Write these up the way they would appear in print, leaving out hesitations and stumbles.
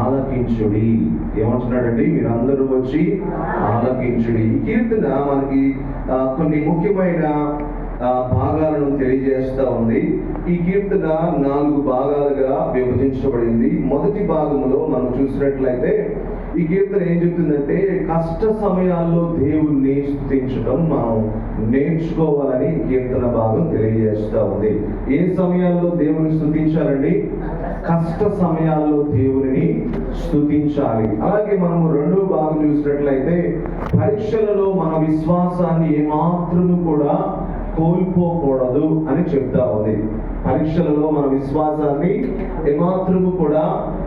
ఆలకించుడి. ఏమంటున్నాడండి? మీరందరూ వచ్చి ఆలకించుడి. ఈ కీర్తన మనకి కొన్ని ముఖ్యమైన భాగాలను తెలియజేస్తా ఉంది. ఈ కీర్తన 4 భాగాలుగా విభజించబడింది. మొదటి భాగంలో మనం చూసినట్లయితే ఈ కీర్తన ఏం చెప్తుందంటే, కష్ట సమయాల్లో దేవుణ్ణి స్తుతించడం మనం నేర్చుకోవాలని కీర్తన భాగం తెలియజేస్తా ఉంది. ఏ సమయాల్లో దేవుని స్తుతించాలండి? కష్ట సమయాల్లో దేవుని స్తుతించాలి. అలాగే మనము రెండో భాగం చూసినట్లయితే, పరీక్షలలో మన విశ్వాసాన్ని ఏమాత్రము కూడా కోల్పోకూడదు అని చెప్తా ఉంది. పరీక్షలలో మన విశ్వాసాన్ని ఏమాత్రము కూడా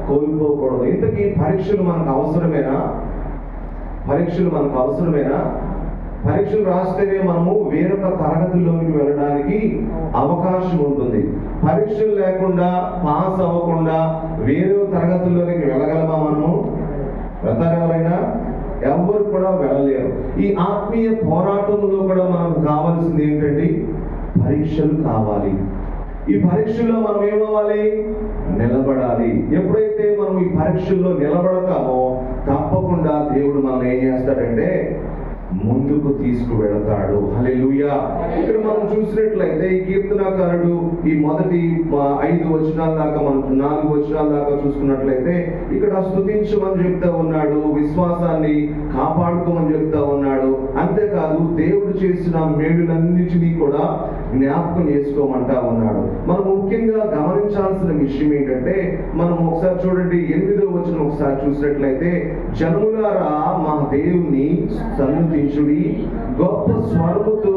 కోల్పోకూడదు. ఇంతకీ పరీక్షలు మనకు అవసరమేనా? పరీక్షలు మనకు అవసరమేనా? పరీక్షలు రాస్తేనే మనము వేరొక తరగతుల్లోకి వెళ్ళడానికి అవకాశం ఉంటుంది. పరీక్షలు లేకుండా, పాస్ అవ్వకుండా వేరే తరగతుల్లోకి వెళ్ళగలమా మనము? వెళ్తారు ఎవరైనా? ఎవరు కూడా వెళ్ళలేరు. ఈ ఆత్మీయ పోరాటంలో కూడా మనకు కావాల్సింది ఏంటండి? పరీక్షలు కావాలి. ఈ పరీక్షల్లో మనం ఏమవ్వాలి? నిలబడాలి. ఎప్పుడైతే మనం ఈ పరీక్షల్లో నిలబడతామో తప్పకుండా దేవుడు మనం ఏం చేస్తాడంటే ముందుకు తీసుకువెళతాడు. హల్లెలూయా. ఇక్కడ మనం చూసినట్లయితే ఈ కీర్తనకారుడు ఈ మొదటి 5 వచనాల దాకా, మనం 4 వచనాల దాకా చూసుకున్నట్లయితే ఇక్కడ స్తుతించమని చెప్తా ఉన్నాడు, విశ్వాసాన్ని కాపాడుకోమని చెప్తా ఉన్నాడు. అంతేకాదు దేవుడు చేసిన మేలులన్నిటినీ కూడా జ్ఞాపకం చేసుకోమంటా ఉన్నాడు. మనం ముఖ్యంగా గమనించాల్సిన విషయం ఏంటంటే, మనం ఒకసారి చూడండి 8వ వచనం ఒకసారి చూసినట్లయితే, జనములారా మా దేవుని సన్నుతించుడి, గొప్ప స్వరముతో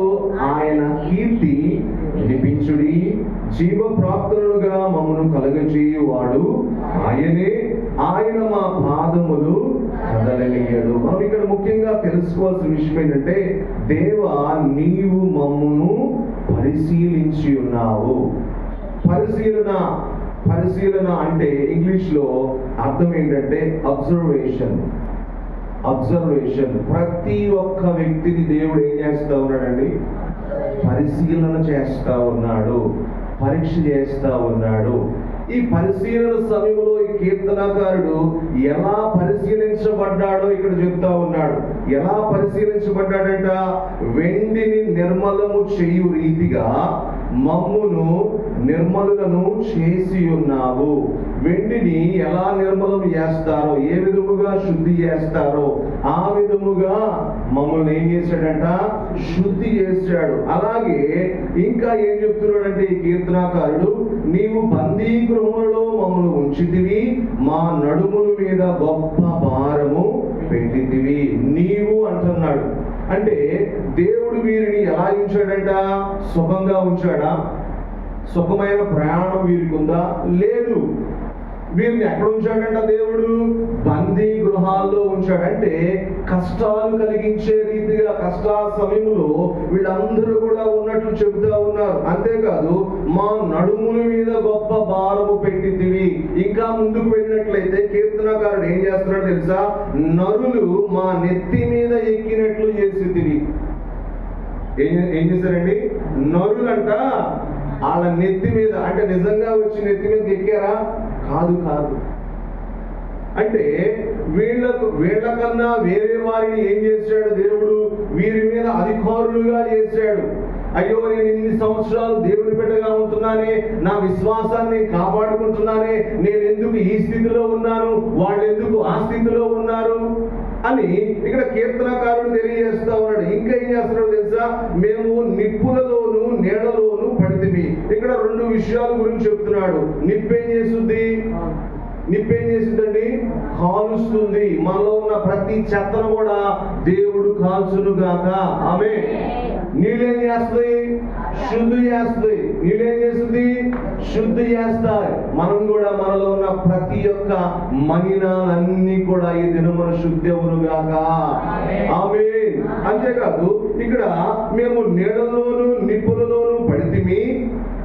ఆయన కీర్తి వినిపించుడి, జీవ ప్రాప్తులుగా మమ్మను కలగజేయువాడు ఆయనే, ఆయన మా పాదములు కదలనియడు. మనం ఇక్కడ ముఖ్యంగా తెలుసుకోవాల్సిన విషయం ఏంటంటే, దేవా నీవు మమ్మును పరిశీలించి ఉన్నావు. పరిశీలన అంటే ఇంగ్లీష్ లో అర్థం ఏంటంటే అబ్జర్వేషన్. ప్రతి ఒక్క వ్యక్తిని దేవుడు ఏం చేస్తా ఉన్నాడండి? పరిశీలన చేస్తా ఉన్నాడు, పరీక్ష చేస్తా ఉన్నాడు. ఈ పరిశీలన సమయంలో ఈ కీర్తనకారుడు ఎలా పరిశీలించబడ్డాడో ఇక్కడ చెప్తా ఉన్నాడు. ఎలా పరిశీలించబడ్డాడంట? వెండిని నిర్మలము చేయు రీతిగా మమ్మును నిర్మలులను చేసి ఉన్నావు. వెండిని ఎలా నిర్మలం చేస్తారో, ఏ విధముగా శుద్ధి చేస్తారో ఆ విధముగా మమ్మల్ని ఏం చేశాడంట? శుద్ధి చేశాడు. అలాగే ఇంకా ఏం చెప్తున్నాడంటే ఈ కీర్తనకారుడు, నీవు బందీ గృహంలో మమ్మల్ని ఉంచితివి, మా నడుముల మీద గొప్ప భారము పెట్టితివి. నీవు అంటున్నాడు అంటే దేవుడు వీరిని ఎలా ఉంచాడంట? సుఖంగా ఉంచాడా? సుఖమైన ప్రయాణం వీరికి ఉందా? లేదు. వీరిని ఎక్కడ ఉంచాడంట? దేవుడు బందీ గృహాల్లో ఉంచాడంటే కష్టాలు కలిగించే రీతిగా కష్టాల సమయంలో వీళ్ళందరూ కూడా ఉన్నట్లు చెబుతా ఉన్నారు. అంతేకాదు మా నడుముల మీద గొప్ప భారము పెట్టితివి. ఇంకా ముందుకు వెళ్ళినట్లయితే కీర్తనకారుడు ఏం చేస్తున్నాడు తెలుసా? నరులు మా నెత్తి మీద ఎక్కినట్లు చేసితివి. ఏం చేశారండి? నరులంట వాళ్ళ నెత్తి మీద, అంటే నిజంగా వచ్చి నెత్తి మీద ఎక్కారా? కాదు. అంటే వీళ్ళకన్నా వేరే వారిని ఏం చేశాడు దేవుడు? వీరి మీద అధికారులుగా చేశాడు. అయ్యో నేను ఇన్ని సంవత్సరాలు దేవుని బిడ్డగా ఉంటున్నానే, నా విశ్వాసాన్ని కాపాడుకుంటున్నానే, నేను ఎందుకు ఈ స్థితిలో ఉన్నాను, వాళ్ళు ఎందుకు ఆ స్థితిలో ఉన్నారు అని ఇక్కడ కీర్తనకారుడు తెలియజేస్తా ఉన్నాడు. ఇంకా ఏం చేస్తున్నాడు తెలుసా? మేము నిప్పులలోను నీడలోను పడితిమి. ఇక్కడ 2 విషయాల గురించి చెప్తున్నాడు. నిప్పేం చేస్తుందండి? కాలుస్తుంది. మనలో ఉన్న ప్రతి చెత్తను కూడా దేవుడు కాల్చును గాక. ఆమేన్. నీళ్ళేం చేస్తాయి? శుద్ధి చేస్తాయి. నీళ్ళేం చేస్తుంది? శుద్ధి చేస్తాయి. మనం కూడా మనలో ఉన్న ప్రతి ఒక్క మలినాలన్నీ కూడా ఈ దినమున శుద్ధి అవును గాక. ఆమేన్. అంతేకాదు ఇక్కడ మేము నీళ్ళలోను నిప్పులలోను పడితిమి,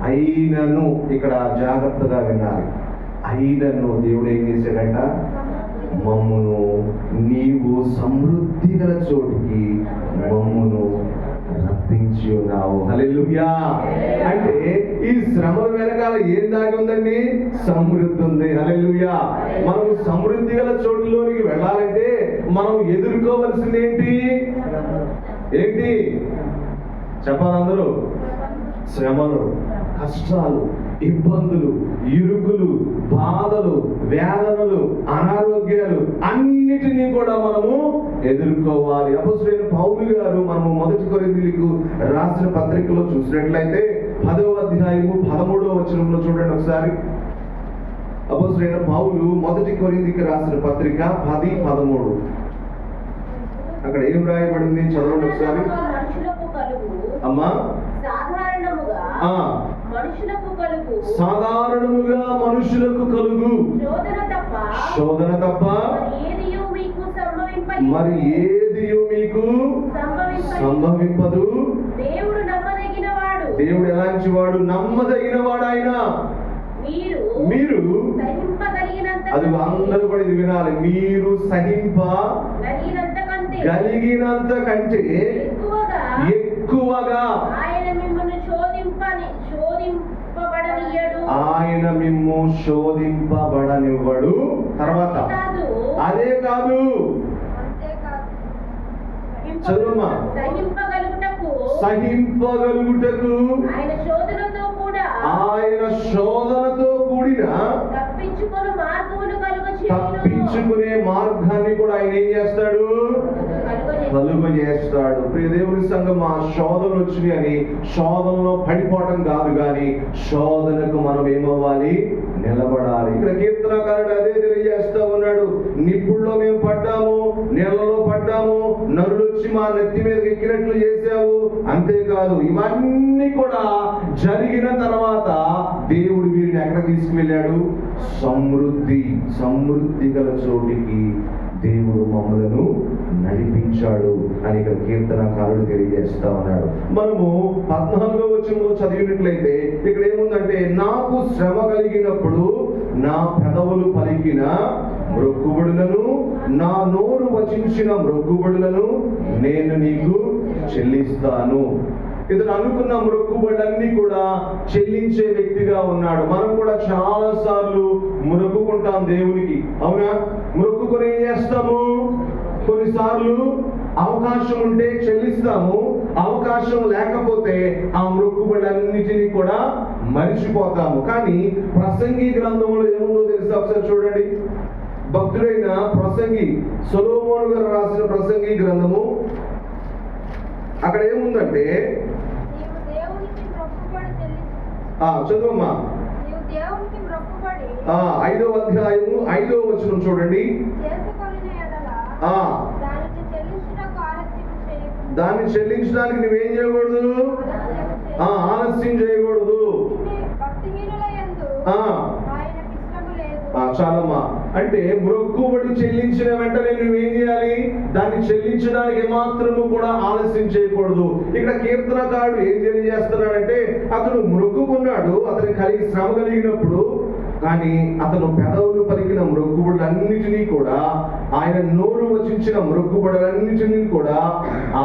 అయినను, ఇక్కడ జాగ్రత్తగా వినాలి, అయినను దేవుడు ఏం చేశాడంట? మమ్మును నీవు సమృద్ధి గల చోటికి మమ్మును తప్పించి ఉన్నావు. హల్లెలూయా. అంటే ఈ శ్రమల వెనకాల ఏం దాగి ఉందండి? సమృద్ధి ఉంది. హల్లెలూయా. మనం సమృద్ధి గల చోటులోనికి వెళ్ళాలంటే మనం ఎదుర్కోవలసింది ఏంటి? చెప్పాలందరూ? శ్రమలు, కష్టాలు, ఇబ్బందులు, ఇరుకులు, బాధలు, వేదనలు, అనారోగ్యాలు అన్నిటినీ కూడా మనము ఎదుర్కోవాలి. అపోస్తలుడైన పౌలు గారు మనము 1 కొరింథీయులకు రాసిన పత్రికలో చూసినట్లయితే 10వ అధ్యాయము 13వ వచనంలో చూడండి ఒకసారి. అపోస్తలుడైన పౌలు 1 కొరింథీయులకు రాసిన పత్రిక 10:13. అక్కడ ఏం రాయబడింది? చదవండి ఒకసారి అమ్మా. సాధారణముగా మనుషులకు కలుగు శోధన తప్ప మరి ఏదియు మీకు సంభవింపదు. దేవుడు ఎలాంటి వాడు? నమ్మదగిన వాడు ఆయన. మీరు అది అందరూ కూడా ఇది వినాలి. మీరు సహింపగలిగినంత కంటే ఎక్కువగా ఆయన మిమ్ము శోధింపబడనివ్వడు. తర్వాత అదే కాదు, చదువమ్మా. సహింపగలుగుటకు ఆయన శోధనతో కూడిన తప్పించుకునే మార్గాన్ని కూడా ఆయన ఏం చేస్తాడు? కలుగు చేస్తాడు. ప్రియ దేవుని సంఘం, ఆ శోధనలు వచ్చినాయి అని శోధనలో పడిపోవటం కాదు, కానీ శోధనకు మనం ఏమవ్వాలి? నిలబడాలి. ఇక్కడ కీర్తనకారుడు అదే తెలియజేస్తా ఉన్నాడు. నిప్పుల్లో మేము పడ్డాము, నీళ్ళలో పడ్డాము, నరులు వచ్చి మా నెత్తి మీద ఎక్కినట్లు చేశావు. అంతేకాదు, ఇవన్నీ కూడా జరిగిన తర్వాత దేవుడు వీరిని ఎక్కడ తీసుకువెళ్ళాడు? సమృద్ధి గల చోటికి దేవుడు మమ్మలను నడిపించాడు అని ఇక్కడ కీర్తనకారుడు తెలియజేస్తా ఉన్నాడు. మనము 14వ వచనంలో చదివినట్లయితే ఇక్కడ ఏముందంటే, నాకు శ్రమ కలిగినప్పుడు నా పెదవులు పలికిన మ్రొక్కుబడులను, నా నోరు వచించిన మ్రొక్కుబడులను నేను నీకు చెల్లిస్తాను. ఇతను అనుకున్న మ్రొక్కుబడులన్నీ కూడా చెల్లించే వ్యక్తిగా ఉన్నాడు. మనం కూడా చాలా సార్లు మొక్కుకుంటాం దేవునికి, అవునా? మొక్కుకొని ఏం చేస్తాము? కొన్నిసార్లు అవకాశం ఉంటే చెల్లిస్తాము, అవకాశం లేకపోతే ఆ మొక్కుబడులన్నిటినీ కూడా మరిచిపోతాము. కానీ ప్రసంగి గ్రంథంలో ఏముందో తెలుసా? ఒకసారి చూడండి. భక్తుడైన ప్రసంగి సొలొమోను గారు రాసిన ప్రసంగి గ్రంథము, అక్కడ ఏముందంటే, చదువమ్మా. 5వ అధ్యాయము 5వ వచనం చూడండి. దాన్ని చెల్లించడానికి నువ్వేం చేయకూడదు? ఆలస్యం చేయకూడదు. చాలమ్మా. అంటే మొక్కుబడి చెల్లించిన వెంటనే నువ్వేం చేయాలి? దాన్ని చెల్లించడానికి ఏమాత్రము కూడా ఆలస్యం చేయకూడదు. ఇక్కడ కీర్తనకారుడు ఏం తెలియజేస్తున్నాడంటే, అతను మొక్కుకున్నాడు, అతని శ్రమ కలిగినప్పుడు, కానీ అతను పెదవులు పలికిన మొక్కుబడులన్నిటినీ కూడా, ఆయన నోరు వచించిన మొక్కుబడులన్నిటినీ కూడా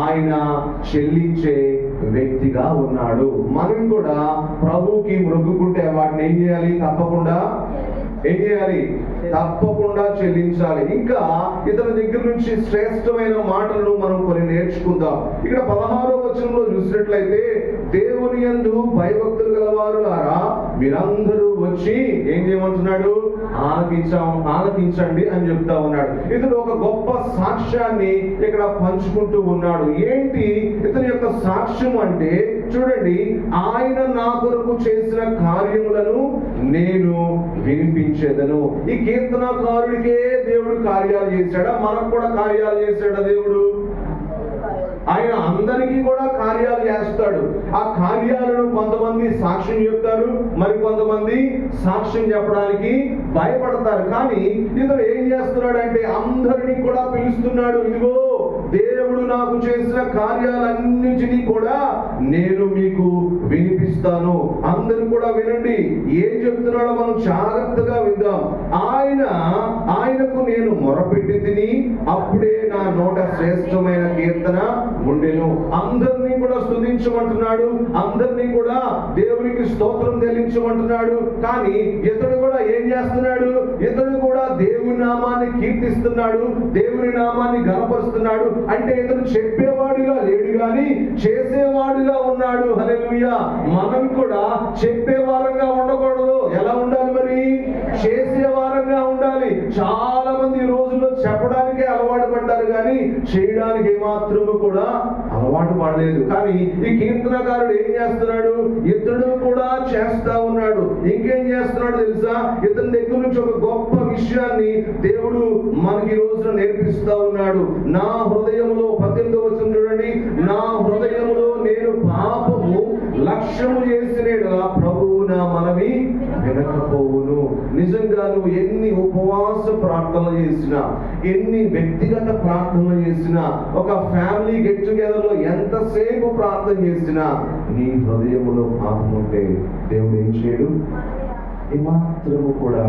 ఆయన చెల్లించే వ్యక్తిగా ఉన్నాడు. మనం కూడా ప్రభువుకి మొక్కుకుంటే వాటిని ఏం చేయాలి? తప్పకుండా చెల్లించాలి. ఇంకా ఇతని దగ్గర నుంచి శ్రేష్టమైన మాటలను మనం కొన్ని నేర్చుకుందాం. ఇక్కడ 16వ వచనంలో చూసినట్లయితే, దేవుని యందు భయభక్తులు గలవారులారా మీరందరూ వచ్చి ఏం చేయమంటున్నాడు? ఆలకించండి అని చెప్తా ఉన్నాడు. ఇతను ఒక గొప్ప సాక్ష్యాన్ని ఇక్కడ పంచుకుంటూ ఉన్నాడు. ఏంటి ఇతని యొక్క సాక్ష్యం అంటే, చూడండి, ఆయన నా కొరకు చేసిన కార్యములను నేను వినిపించేదను. ఈ కీర్తనకారుడికే దేవుడు కార్యాలు చేశాడా? మనకు కూడా కార్యాలు చేశాడా దేవుడు? ఆయన అందరికీ కూడా కార్యాలు చేస్తాడు. ఆ కార్యాలను కొంతమంది సాక్ష్యం చెప్తారు, మరి కొంతమంది సాక్ష్యం చెప్పడానికి భయపడతారు. కానీ ఇతను ఏం చేస్తున్నాడంటే, అందరినీ కూడా పిలుస్తున్నాడు. ఇదిగో దేవుడు నాకు చేసిన కార్యాలన్నిటినీ కూడా నేను మీకు వినిపిస్తాను. అందరూ కూడా వినండి. ఏం చెప్తున్నాడో మనం జాగ్రత్తగా విందాం. ఆయనకు నేను మొరపెట్టి తిని అప్పుడే నా నోట శ్రేష్టమైన కీర్తన ఉండెను. అందరినీ కూడా స్తుతించమంటున్నాడు, అందరినీ కూడా దేవునికి స్తోత్రం చెల్లించమంటున్నాడు. కానీ ఇతడు కూడా ఏం చేస్తున్నాడు? ఇతడు కూడా దేవుని నామాన్ని కీర్తిస్తున్నాడు, దేవుని నామాన్ని ఘనపరుస్తున్నాడు. అంటే ఇతడు చెప్పేవాడుగా లేడు గాని చేసేవాడుగా ఉన్నాడు. హల్లెలూయా. మనం కూడా చెప్పేవారంగా ఉండకూడదు. ఎలా ఉండాలి మరి? చేసేవారంగా ఉండాలి. చాలా మంది ఈ రోజుల్లో చెప్పడానికే అలవాటు పడ్డారు కానీ చేయడానికి ఏమాత్రము కూడా అలవాటు పడలేదు. కానీ ఈ కీర్తనకారుడు ఏం చేస్తున్నాడు? ఇతడు కూడా చేస్తా ఉన్నాడు. ఇంకేం చేస్తున్నాడు తెలుసా? ఇతని దగ్గర నుంచి ఒక గొప్ప విషయాన్ని దేవుడు మనకి ఈ రోజున నేర్పిస్తా ఉన్నాడు. నా హృదయంలో 18వ వచనం చూడండి. నా హృదయంలో నేను పాపము లక్ష్యము చేసినగా ప్రభువు నా మనవి వినకపోవును. నిజంగా నువ్వు ఎన్ని ఉపవాస ప్రార్థనలు చేసినా, ఎన్ని వ్యక్తిగత ప్రార్థనలు చేసినా, ఒక ఫ్యామిలీ గెట్ టుగెదర్ లో ఎంతసేపు ప్రార్థన చేసినా నీ హృదయంలో పాపం ఉంటే దేవుడు ఏం చేయడు? ఏమాత్రము కూడా.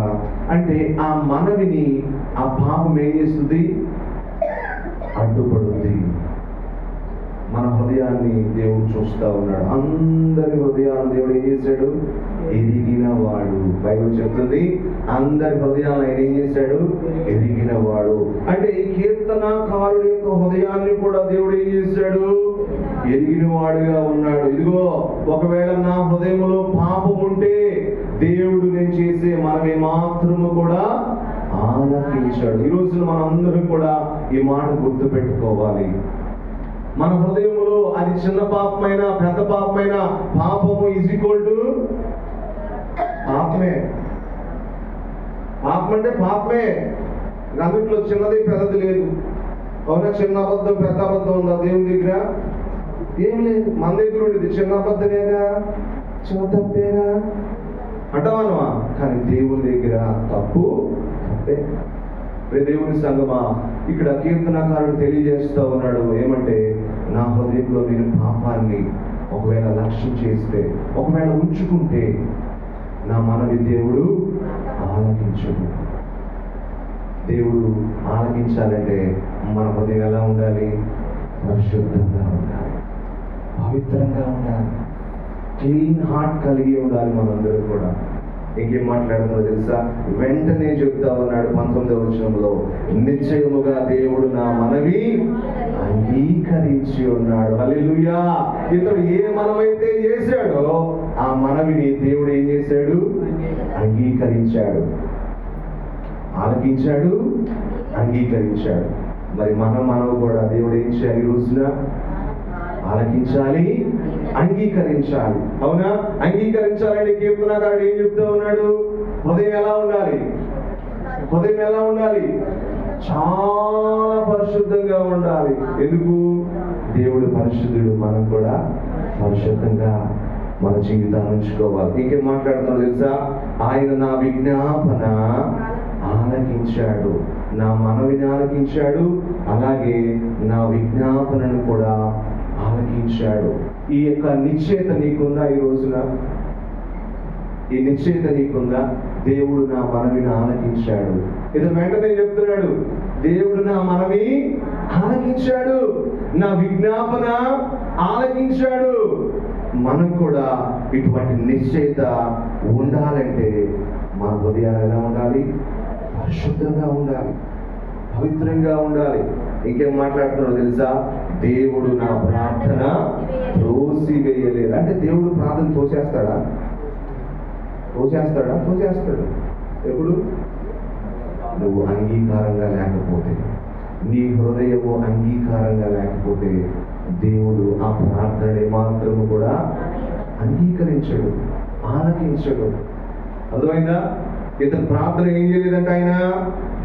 అంటే ఆ మనవిని ఆ పాపం ఏం చేస్తుంది? అడ్డుపడుతుంది. మన హృదయాన్ని దేవుడు చూస్తా ఉన్నాడు. అందరి హృదయాన్ని దేవుడు ఏం చేశాడు? ఎరిగిన వాడు. బైబిల్ చెప్తుంది అందరి హృదయాన్ని ఆయన ఏం చేశాడు? ఎరిగిన వాడు. అంటే ఈ కీర్తనకారుడి యొక్క హృదయాన్ని కూడా దేవుడు ఏం చేశాడు? ఎరిగిన వాడుగా ఉన్నాడు. ఇదిగో ఒకవేళ నా హృదయంలో పాపం ఉంటే దేవుడు నేను చేసే మనమే మాత్రము కూడా ఆలకించాడు. ఈ రోజున మనందరం కూడా ఈ మాట గుర్తు పెట్టుకోవాలి. మన హృదయంలో అది చిన్న పాపమైనా పెద్ద పాపమైనా పాపము ఈజ్ ఈక్వల్ టు పాపమే. పాపం అంటే పాపమే. అందుట్లో చిన్నది పెద్దది లేదు. అవునా? చిన్న అబద్ధం పెద్ద అబద్ధం ఉందా దేవుని దగ్గర? ఏం లేదు. మన దగ్గర ఉండేది చిన్న అబద్ధమేగా, చిన్న తప్పేగా అంటావా? కానీ దేవుని దగ్గర తప్పు తప్పే. దేవుని సంగమా, ఇక్కడ కీర్తనకారుడు తెలియజేస్తా ఉన్నాడు ఏమంటే, నా హృదయంలో నేను పాపాన్ని ఒకవేళ లక్ష్యం చేస్తే, ఒకవేళ ఉంచుకుంటే నా మనవి దేవుడు ఆలకించడు. దేవుడు ఆలకించాలంటే మన హృదయం ఎలా ఉండాలి? పరిశుద్ధంగా ఉండాలి, పవిత్రంగా ఉండాలి, క్లీన్ హార్ట్ కలిగి ఉండాలి మనందరూ కూడా. ఇంకేం మాట్లాడుతున్నారో తెలుసా? వెంటనే చెప్తా ఉన్నాడు 19వ వచనంలో, నిశ్చయముగా దేవుడు నా మనవి అంగీకరించి ఉన్నాడు. హల్లెలూయా. ఇతడు ఏ మనమైతే చేశాడో ఆ మనవిని దేవుడు ఏం చేశాడు? అంగీకరించాడు, ఆలకించాడు, అంగీకరించాడు. మరి మనము కూడా దేవుడు ఏం చేయాలి? ఈ రోజున ఆలకించాలి, అంగీకరించాలి. అవునా? అంగీకరించాలంటే కీర్తనకారుడు ఏం చెప్తా ఉన్నాడు? హృదయం ఎలా ఉండాలి? హృదయం ఎలా ఉండాలి? చాలా పరిశుద్ధంగా ఉండాలి. ఎందుకు? దేవుడు పరిశుద్ధుడు, మనం కూడా పరిశుద్ధంగా మన జీవితాన్ని ఉంచుకోవాలి. ఇంకేం మాట్లాడుతున్నాడు తెలుసా? ఆయన నా విజ్ఞాపన ఆలకించాడు, నా మనవిని ఆలకించాడు, అలాగే నా విజ్ఞాపనను కూడా ఆలకించాడు. ఈ యొక్క నిశ్చయత నీకుందా? ఈ రోజున ఈ నిశ్చయత నీకుందా? దేవుడు నా మనవిని ఆలకించాడు. ఇది వెంటనే చెప్తున్నాడు, దేవుడు నా మనవి ఆలకించాడు, నా విజ్ఞాపన ఆలకించాడు. మనం కూడా ఇటువంటి నిశ్చయత ఉండాలంటే మన హృదయాలు ఎలా ఉండాలి? పరిశుద్ధంగా ఉండాలి, పవిత్రంగా ఉండాలి. ఇంకేం మాట్లాడుతున్నాడో తెలుసా? దేవుడు నా ప్రార్థన త్రోసివేయలేదు. అంటే దేవుడు ప్రార్థన తోసేస్తాడా? తోసేస్తాడా? తోసేస్తాడు. ఎప్పుడు? నువ్వు అంగీకారంగా లేకపోతే, నీ హృదయము అంగీకారంగా లేకపోతే దేవుడు ఆ ప్రార్థన మాత్రము కూడా అంగీకరించడు, ఆలకించడు. అర్థమైందా? ఇతని ప్రార్థన ఏం చేయలేదంట ఆయన?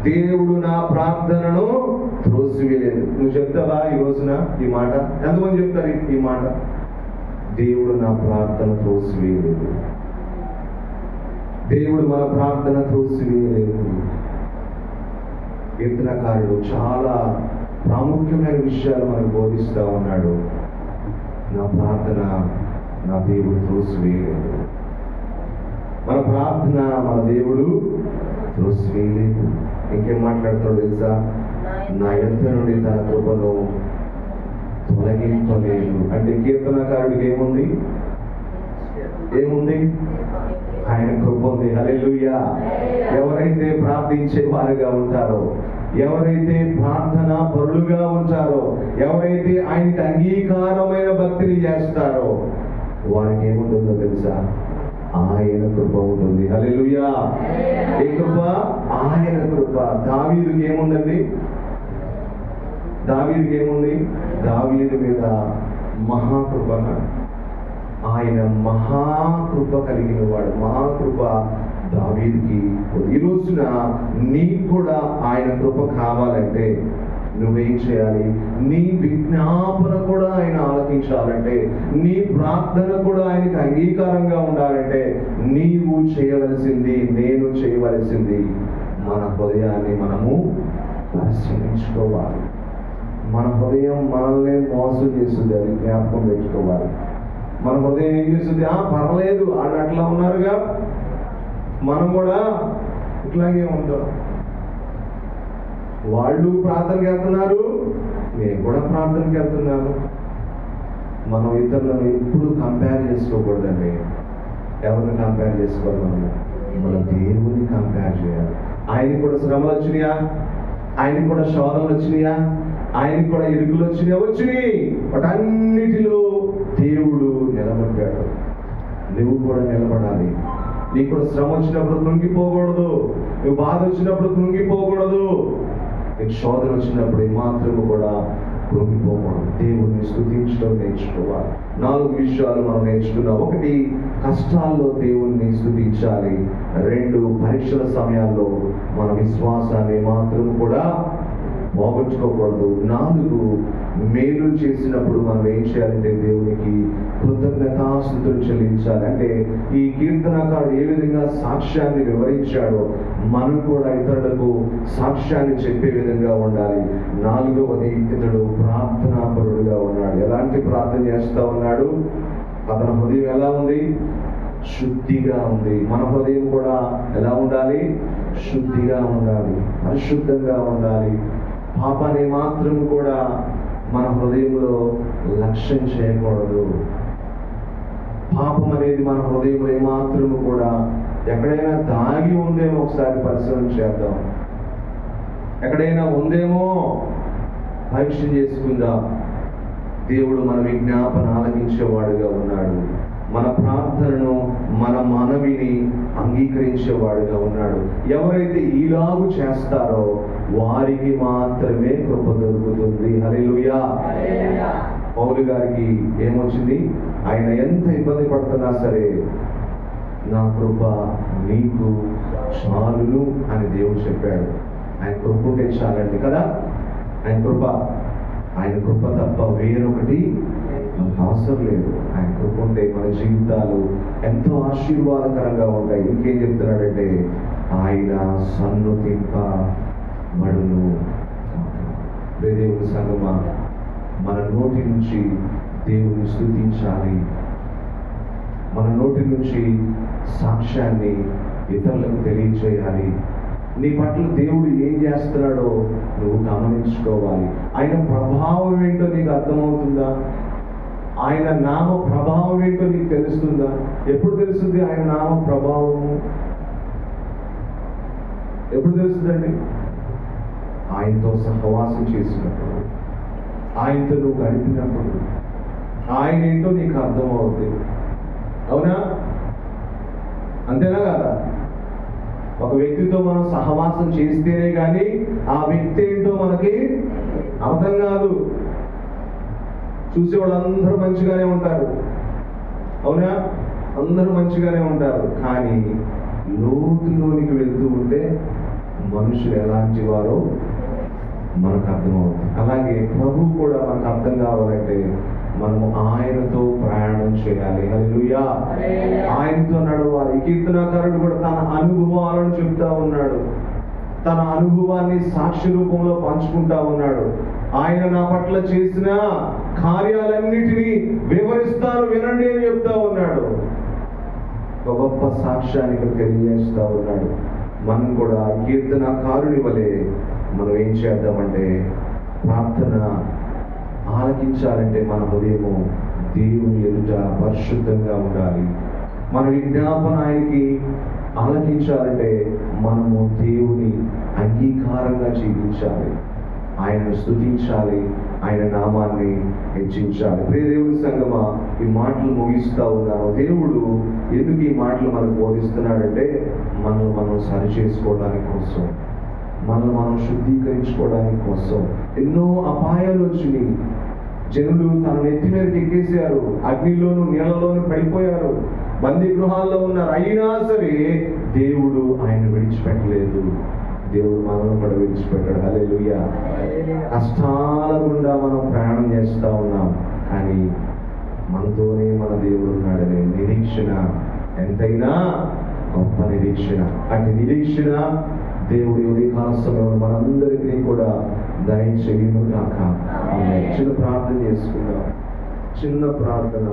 దేవుడు నా ప్రార్థనను త్రోసివేయలేదు. నువ్వు చెప్తావా ఈ రోజున ఈ మాట? ఎంతమంది చెప్తారు ఈ మాట? దేవుడు నా ప్రార్థన త్రోసివేయలేదు, దేవుడు మన ప్రార్థన త్రోసివేయలేదు. కీర్తనకారుడు చాలా ప్రాముఖ్యమైన విషయాలు మనకు బోధిస్తూ ఉన్నాడు. నా ప్రార్థన నా దేవుడు త్రోసివేయలేదు, మన ప్రార్థన మన దేవుడు తొలగింపలేదు. అంటే కీర్తనకారుడికి ఏముంది? ఆయన కృప ఉంది. హల్లెలూయా. ఎవరైతే ప్రార్థించే వారుగా ఉంటారో, ఎవరైతే ప్రార్థన పరులుగా ఉంటారో, ఎవరైతే ఆయనకి అంగీకారమైన భక్తిని చేస్తారో వారికి ఏముంటుందో తెలుసా? ఆయన కృప ఉంటుంది. హల్లెలూయా. ఏ కృప? ఆయన కృప. దావీదుకి ఏముందండి? దావీదు మీద మహాకృప. ఆయన మహాకృప కలిగిన వాడు. మహాకృప దావీదుకి. ఈ రోజున నీకు కూడా ఆయన కృప కావాలంటే నువ్వేం చేయాలి? నీ విజ్ఞాపన కూడా ఆయన ఆలకించాలంటే, నీ ప్రార్థన కూడా ఆయనకి అంగీకారంగా ఉండాలంటే నీవు చేయవలసింది, నేను చేయవలసింది, మన హృదయాన్ని మనము పరిశీలించుకోవాలి. మన హృదయం మనల్ని మోసం చేస్తుంది, అది జ్ఞాపకం పెట్టుకోవాలి. మన హృదయం ఏం చేస్తుంది? పర్లేదు, వాళ్ళు అట్లా ఉన్నారుగా, మనం కూడా ఇట్లాగే ఉంటాం. వాళ్ళు ప్రార్థనకి వెళ్తున్నారు, నేను కూడా ప్రార్థనకి వెళ్తున్నాను. మనం ఇతరులను ఎప్పుడు కంపేర్ చేసుకోకూడదండి. ఎవరిని కంపేర్ చేసుకోవాలి? మన దేవుని కంపేర్ చేయాలి. ఆయనకి కూడా శ్రమలు వచ్చినాయా? ఆయనకి కూడా శోధనలు వచ్చినాయా? ఆయనకి కూడా ఇరుకులు వచ్చినాయి. వాటన్నిటిలో దేవుడు నిలబడ్డాడు. నువ్వు కూడా నిలబడాలి. నీకు కూడా శ్రమ వచ్చినప్పుడు కృంగిపోకూడదు. నువ్వు బాధ వచ్చినప్పుడు కృంగిపోకూడదు. నీకు శోధన వచ్చినప్పుడు ఏమాత్రము కూడా కృంగిపోకూడదు. దేవుడిని స్తుతించడం నేర్చుకోవాలి. 4 విషయాలు మనం నేర్చుకున్నాం. 1, కష్టాల్లో దేవుణ్ణి స్తుతించాలి. 2, పరీక్షల సమయాల్లో మన విశ్వాసాన్ని ఏమాత్రము కూడా పోగొట్టుకోకూడదు. 4, మేలు చేసినప్పుడు మనం ఏం చేయాలంటే దేవునికి కృతజ్ఞతాస్తుతులు చెల్లించాలి. అంటే ఈ కీర్తనకారుడు ఏ విధంగా సాక్ష్యాన్ని వివరించాడో మనం కూడా ఇతరులకు సాక్ష్యాన్ని చెప్పే విధంగా ఉండాలి. 4వది, ఇతడు ప్రార్థనాపరుడుగా ఉన్నాడు. ఎలాంటి ప్రార్థన చేస్తా ఉన్నాడు? అతని హృదయం ఎలా ఉంది? శుద్ధిగా ఉంది. మన హృదయం కూడా ఎలా ఉండాలి? శుద్ధిగా ఉండాలి, పరిశుద్ధంగా ఉండాలి. పాపాన్ని మాత్రం కూడా మన హృదయంలో లక్ష్యం చేయకూడదు. పాపం అనేది మన హృదయంలో ఏమాత్రము కూడా ఎక్కడైనా దాగి ఉందేమో ఒకసారి పరిశీలన చేద్దాం. ఎక్కడైనా ఉందేమో పరీక్ష చేసుకుందాం. దేవుడు మన విజ్ఞాపన ఆలకించేవాడుగా ఉన్నాడు. మన ప్రార్థనను, మన మనవిని అంగీకరించేవాడుగా ఉన్నాడు. ఎవరైతే ఈలాగు చేస్తారో వారికి మాత్రమే కృప దొరుకుతుంది. హల్లెలూయా. పౌలు గారికి ఏమొచ్చింది? ఆయన ఎంత ఇబ్బంది పడుతున్నా సరే, నా కృప నీకు చాలును అని దేవుడు చెప్పాడు. ఆయన కృప ఉంటే చాలండి కదా. ఆయన కృప తప్ప వేరొకటి మనకు అవసరం లేదు. ఆయన కృప ఉంటే మన జీవితాలు ఎంతో ఆశీర్వాదకరంగా ఉంటాయి. ఇంకేం చెప్తున్నాడంటే, ఆయన సన్నుతింపబడును. దేవుని సంగమా, మన నోటి నుంచి దేవుని స్తుతించాలి. మన నోటి నుంచి సాక్ష్యాన్ని ఇతరులకు తెలియచేయాలి. నీ పట్ల దేవుడు ఏం చేస్తున్నాడో నువ్వు గమనించుకోవాలి. ఆయన ప్రభావం ఏంటో నీకు అర్థమవుతుందా? ఆయన నామ ప్రభావం ఏంటో నీకు తెలుస్తుందా? ఎప్పుడు తెలుస్తుంది ఆయన నామ ప్రభావము? ఎప్పుడు తెలుస్తుందండి? ఆయనతో సహవాసం చేసినప్పుడు, ఆయనతో నువ్వు గడిపినప్పుడు ఆయన ఏంటో నీకు అర్థమవుతుంది. అవునా? అంతేనా కదా? ఒక వ్యక్తితో మనం సహవాసం చేస్తేనే కానీ ఆ వ్యక్తి ఏంటో మనకి అర్థం కాదు. చూసే వాళ్ళందరూ మంచిగానే ఉంటారు. అవునా? అందరూ మంచిగానే ఉంటారు. కానీ లోతులోనికి వెళ్తూ ఉంటే మనుషులు ఎలాంటి వారో మనకు అర్థమవుతుంది. అలాగే ప్రభు కూడా మనకు అర్థం కావాలంటే మనము ఆయనతో ప్రయాణం చేయాలి. హల్లెలూయా. ఆయనతో నడవాలి. కీర్తనాకారుడు కూడా తన అనుభవాలను చెప్తా ఉన్నాడు. తన అనుభవాన్ని సాక్షి రూపంలో పంచుకుంటా ఉన్నాడు. ఆయన నా పట్ల చేసిన కార్యాలన్నిటినీ వివరిస్తాను, వినండి అని చెప్తా ఉన్నాడు. ఒక గొప్ప సాక్ష్యాన్ని తెలియజేస్తా ఉన్నాడు. మనం కూడా కీర్తనాకారుని వలె మనం ఏం చేద్దామంటే ప్రార్థన ఆలకించాలంటే మన హృదయము దేవుని ఎదుట పరిశుద్ధంగా ఉండాలి. మన విజ్ఞాపన ఆయనకి ఆలకించాలంటే మనము దేవుని అంగీకారంగా జీవించాలి, ఆయనను స్తుతించాలి, ఆయన నామాన్ని హెచ్చించాలి. ప్రియ దేవుని సంగమా, ఈ మాటలు ముగిస్తా ఉన్నాను. దేవుడు ఎందుకు ఈ మాటలు మనకు బోధిస్తున్నాడంటే మనల్ని మనం సరి చేసుకోవడానికి కోసం, మనల్ని మనం శుద్ధీకరించుకోవడానికి కోసం. ఎన్నో అపాయాలు వచ్చినాయి. జనులు తన నెత్తి మీదకి ఎక్కేసారు, అగ్నిలోను నీళ్ళలోను పడిపోయారు, బందీ గృహాల్లో ఉన్నారు. అయినా సరే దేవుడు ఆయన విడిచిపెట్టలేదు. దేవుడు మనల్ని కూడా విడిచిపెట్టాడు. హల్లెలూయా. కష్టాల గుండా మనం ప్రయాణం చేస్తూ ఉన్నాం, కానీ మనతోనే మన దేవుడు ఉన్నాడనే నిరీక్షణ ఎంతైనా గొప్ప నిరీక్షణ. అటు నిరీక్షణ దేవుడి ఉదయకాల సమయంలో మనందరికీ కూడా దయచేయును గాక. ఆమేన్. చిన్న ప్రార్థన చేసుకుందాం. చిన్న ప్రార్థన.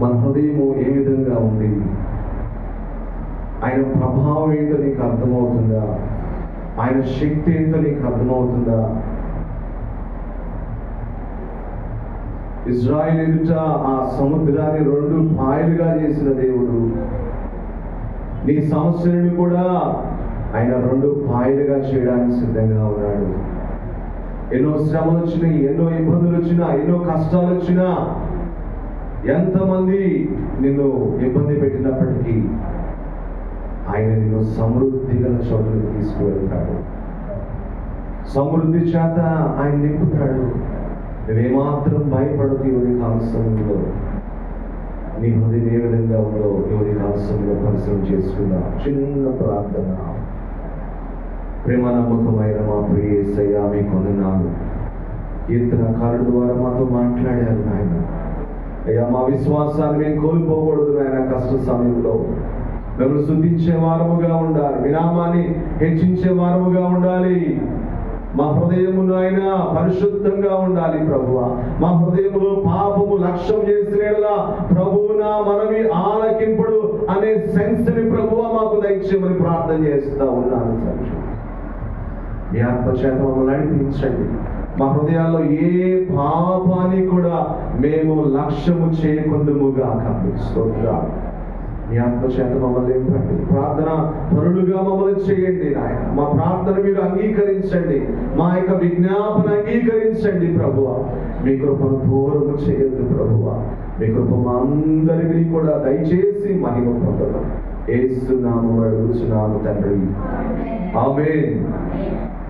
మన హృదయము ఏ విధంగా ఉంది? ఆయన ప్రభావం ఏంటో నీకు అర్థమవుతుందా? ఆయన శక్తి ఏంటో నీకు అర్థమవుతుందా? ఇజ్రాయేలు ఎదుట ఆ సముద్రాన్ని 2 పాయలుగా చేసిన దేవుడు నీ సమస్యలను కూడా ఆయన 2 పాయలుగా చేయడానికి సిద్ధంగా ఉన్నాడు. ఎన్నో శ్రమలు వచ్చినాయి, ఎన్నో ఇబ్బందులు వచ్చినా, ఎన్నో కష్టాలు వచ్చినా, ఎంతమంది నిన్ను ఇబ్బంది పెట్టినప్పటికీ ఆయన నిన్ను సమృద్ధి గల చోటులకు తీసుకువెళ్తాడు. సమృద్ధి చేత ఆయన నింపుతాడు. నువ్వేమాత్రం భయపడకు. ఈ కాలస్యంలో నీ హృదయం ఏ విధంగా ఉందో ఈ కాలస్యంలో పరిశ్రమ చేసుకుందాం. చిన్న ప్రార్థన. ప్రేమ నమ్మకమైన మా ప్రియ యేసయ్యా, మీకు వందనాలు. కీర్తనకారుడు ద్వారా మాతో మాట్లాడారు నాయన. అయ్యా, మా విశ్వాసాన్ని మేము కోల్పోకూడదు నాయన. కష్ట సమయంలో మేము స్తుతించే వారముగా ఉండాలి, మీ నామాన్ని హెచ్చించే వారముగా ఉండాలి. మా హృదయమును ఆయన పరిశుద్ధంగా ఉండాలి ప్రభువా. మా హృదయములో పాపము లక్ష్యం చేసినలా ప్రభువు నా మనవి ఆలకింపుడు అనే సెన్స్ని ప్రభువా మాకు దయచేయమని ప్రార్థన చేస్తా ఉన్నాను. మీ ఆత్మచేత మమ్మల్ని నడిపించండి. మా హృదయాల్లో ఏ పాపాన్ని కూడా మేము లక్ష్యము చేయకుందుముగా స్తోత్రాలు. మీ ఆత్మచేత మమ్మల్ని నింపండి. ప్రార్థన పరులుగా మమ్మల్ని చేయండి నాయన. మా ప్రార్థన మీరు అంగీకరించండి, మా యొక్క విజ్ఞాపన అంగీకరించండి ప్రభువా. మీ కృపను దూరము చేయొద్దు ప్రభువా. మీ కృప మా అందరికీ కూడా దయచేసి మహిమ పొందడం యేసు నామములో అడుగుచున్నాము తండ్రి. ఆమేన్.